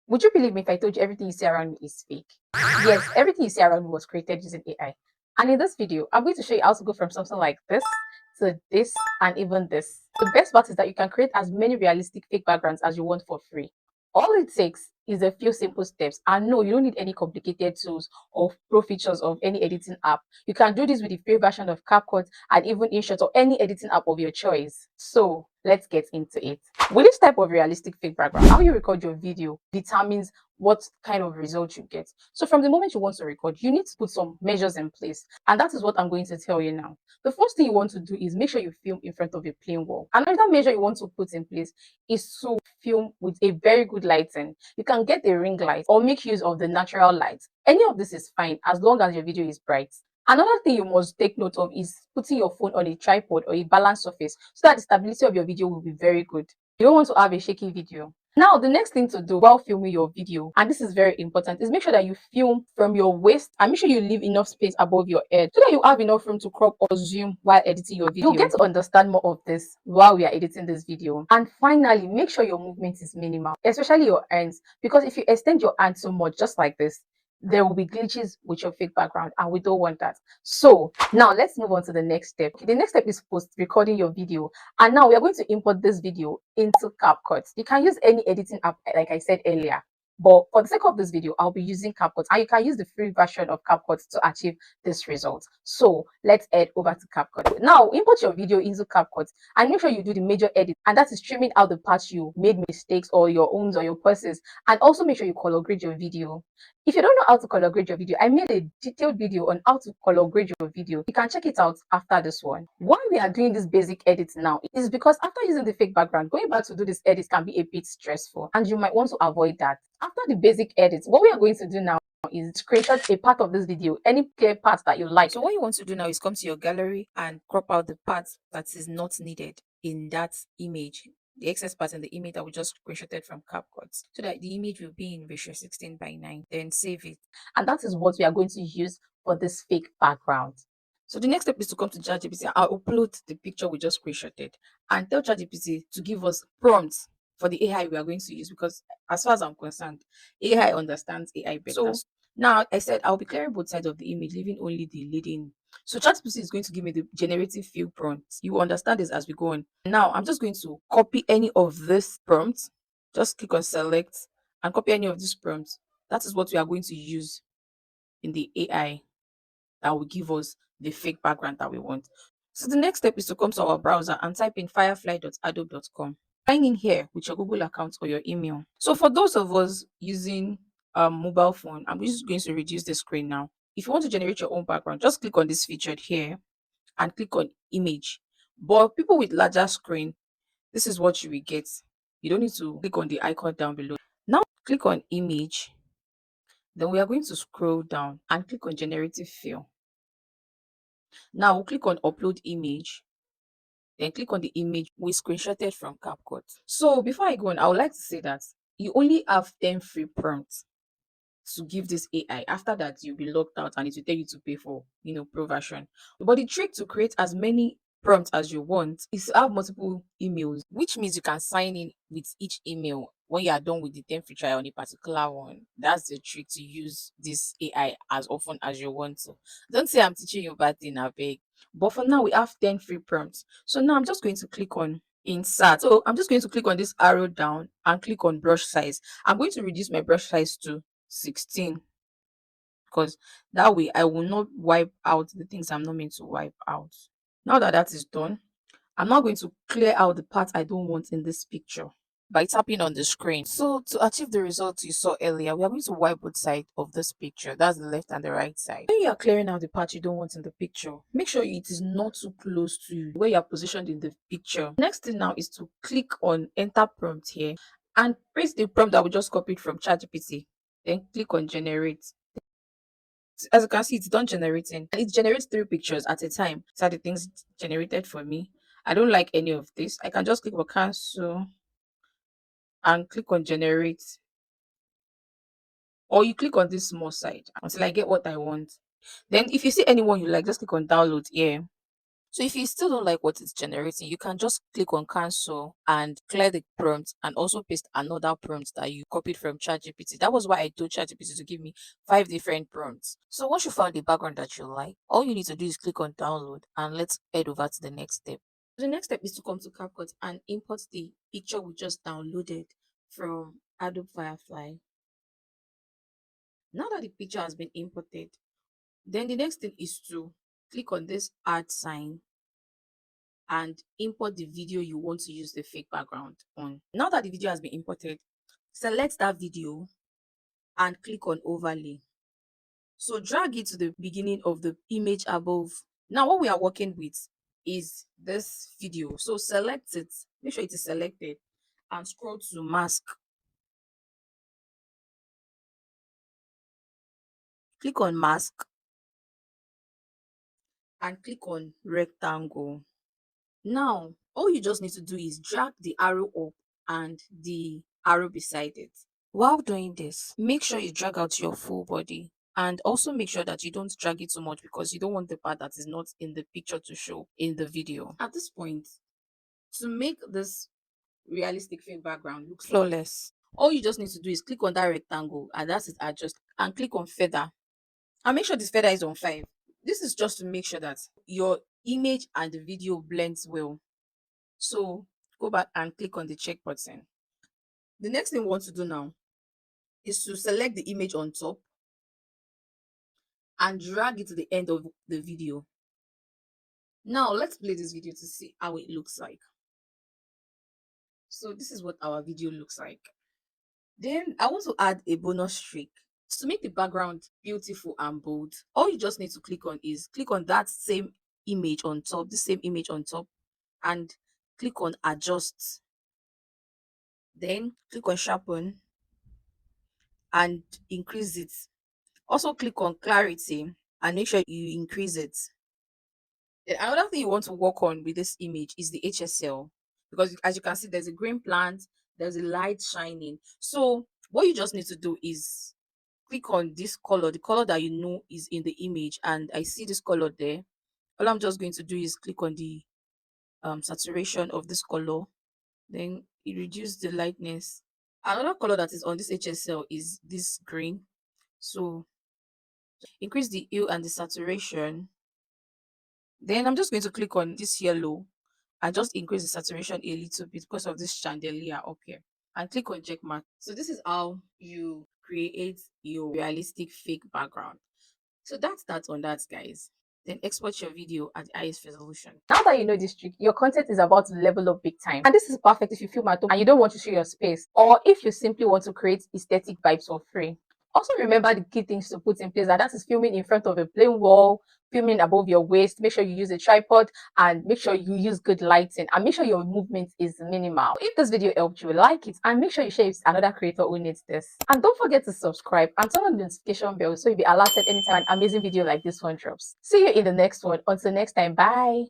Would you believe me if I told you everything you see around me is fake? Yes, everything you see around me was created using AI. And in this video, I'm going to show you how to go from something like this to this and even this. The best part is that you can create as many realistic fake backgrounds as you want for free. All it takes is a few simple steps. And no, you don't need any complicated tools or pro features of any editing app. You can do this with the free version of Capcut and even InShot or any editing app of your choice. So let's get into it. With each type of realistic fake background, how you record your video determines what kind of result you get. So from the moment you want to record, you need to put some measures in place. And that is what I'm going to tell you now. The first thing you want to do is make sure you film in front of a plain wall. Another measure you want to put in place is to film with a very good lighting. You can get a ring light or make use of the natural light. Any of this is fine as long as your video is bright. Another thing you must take note of is putting your phone on a tripod or a balanced surface so that the stability of your video will be very good. You don't want to have a shaky video. Now, the next thing to do while filming your video, and this is very important, is make sure that you film from your waist and make sure you leave enough space above your head so that you have enough room to crop or zoom while editing your video. You'll get to understand more of this while we are editing this video. And finally, make sure your movement is minimal, especially your hands, because if you extend your hand so much, just like this, there will be glitches with your fake background and we don't want that. So now let's move on to the next step. The next step is post recording your video, and now we are going to import this video into Capcut. You can use any editing app like I said earlier, but for the sake of this video I'll be using Capcut, and you can use the free version of Capcut to achieve this result. So let's head over to Capcut. Now import your video into Capcut and make sure you do the major edit, and that is trimming out the parts you made mistakes or your owns or your purses, and also make sure you color grade your video. If you don't know how to color grade your video, I made a detailed video on how to color grade your video. You can check it out after this one. Why we are doing this basic edit now is because after using the fake background, going back to do this edit can be a bit stressful, and you might want to avoid that. After the basic edit, what we are going to do now is screenshot a part of this video, any clear parts that you like. So what you want to do now is come to your gallery and crop out the part that is not needed in that image, the excess part in the image that we just screenshotted from Capcut, so that the image will be in ratio 16:9. Then save it. And that is what we are going to use for this fake background. So the next step is to come to ChatGPT. I'll upload the picture we just screenshotted and tell ChatGPT to give us prompts for the AI we are going to use, because as far as I'm concerned, AI understands AI better. So now I said I'll be clearing both sides of the image, leaving only the leading. So ChatGPT is going to give me the generative field prompt. You will understand this as we go on. Now I'm just going to copy any of this prompts. Just click on select and copy any of these prompts. That is what we are going to use in the AI that will give us the fake background that we want. So the next step is to come to our browser and type in firefly.adobe.com. Sign in here with your Google account or your email. So for those of us using a mobile phone, I'm just going to reduce the screen now. If you want to generate your own background, just click on this featured here and click on image. But people with larger screen, this is what you will get. You don't need to click on the icon down below. Now click on image. Then we are going to scroll down and click on generative fill. Now we'll click on upload image, then click on the image we screenshotted from Capcut. So before I go on, I would like to say that you only have 10 free prompts to give this AI. After that, you'll be locked out and it will tell you to pay for, pro version. But the trick to create as many prompts as you want is to have multiple emails, which means you can sign in with each email when you are done with the 10 free trial on a particular one. That's the trick to use this AI as often as you want to. Don't say I'm teaching you bad thing, I beg. But for now, we have 10 free prompts. So now I'm just going to click on insert. So I'm just going to click on this arrow down and click on brush size. I'm going to reduce my brush size to 16, because that way I will not wipe out the things I'm not meant to wipe out. Now that that is done, I'm now going to clear out the part I don't want in this picture by tapping on the screen. So to achieve the result you saw earlier, we are going to wipe both sides of this picture. That's the left and the right side. When you are clearing out the part you don't want in the picture, make sure it is not too close to where you are positioned in the picture. Next thing now is to click on enter prompt here and paste the prompt that we just copied from ChatGPT. Then click on generate. As you can see, it's done generating. And it generates 3 pictures at a time. These are the things generated for me. I don't like any of this. I can just click on cancel and click on generate. Or you click on this small side until I get what I want. Then if you see anyone you like, just click on download here. So if you still don't like what it's generating, you can just click on cancel and clear the prompt and also paste another prompt that you copied from ChatGPT. That was why I told ChatGPT to give me 5 different prompts. So once you found the background that you like, all you need to do is click on download and let's head over to the next step. The next step is to come to Capcut and import the picture we just downloaded from Adobe Firefly. Now that the picture has been imported, then the next thing is to click on this add sign and import the video you want to use the fake background on. Now that the video has been imported, select that video and click on overlay. So drag it to the beginning of the image above. Now what we are working with is this video. So select it, make sure it is selected and scroll to mask. Click on mask and click on rectangle. Now, all you just need to do is drag the arrow up and the arrow beside it. While doing this, make sure you drag out your full body and also make sure that you don't drag it too much because you don't want the part that is not in the picture to show in the video. At this point, to make this realistic fake background look flawless, all you just need to do is click on that rectangle and that's it, adjust and click on feather and make sure this feather is on 5. This is just to make sure that your image and the video blends well. So go back and click on the check button. The next thing we want to do now is to select the image on top and drag it to the end of the video. Now let's play this video to see how it looks like. So this is what our video looks like. Then I want to add a bonus trick to make the background beautiful and bold. All you just need to click on is click on that same image on top, the same image on top, and click on adjust. Then click on sharpen and increase it. Also click on clarity and make sure you increase it. Then another thing you want to work on with this image is the HSL because as you can see, there's a green plant, there's a light shining. So what you just need to do is click on this color, the color that you know is in the image, and I see this color there. All I'm just going to do is click on the saturation of this color, then it reduce the lightness. Another color that is on this HSL is this green. So increase the hue and the saturation. Then I'm just going to click on this yellow and just increase the saturation a little bit because of this chandelier up here and click on check mark. So this is how you create your realistic fake background. So that's that on that, guys. Then export your video at the highest resolution. Now that you know this trick, your content is about to level up big time. And this is perfect if you film at home and you don't want to show your space, or if you simply want to create aesthetic vibes for free. Also remember the key things to put in place, and that is filming in front of a plain wall, filming above your waist, make sure you use a tripod, and make sure you use good lighting, and make sure your movement is minimal. If this video helped you, like it and make sure you share it with another creator who needs this. And don't forget to subscribe and turn on the notification bell so you'll be alerted anytime an amazing video like this one drops. See you in the next one. Until next time, bye.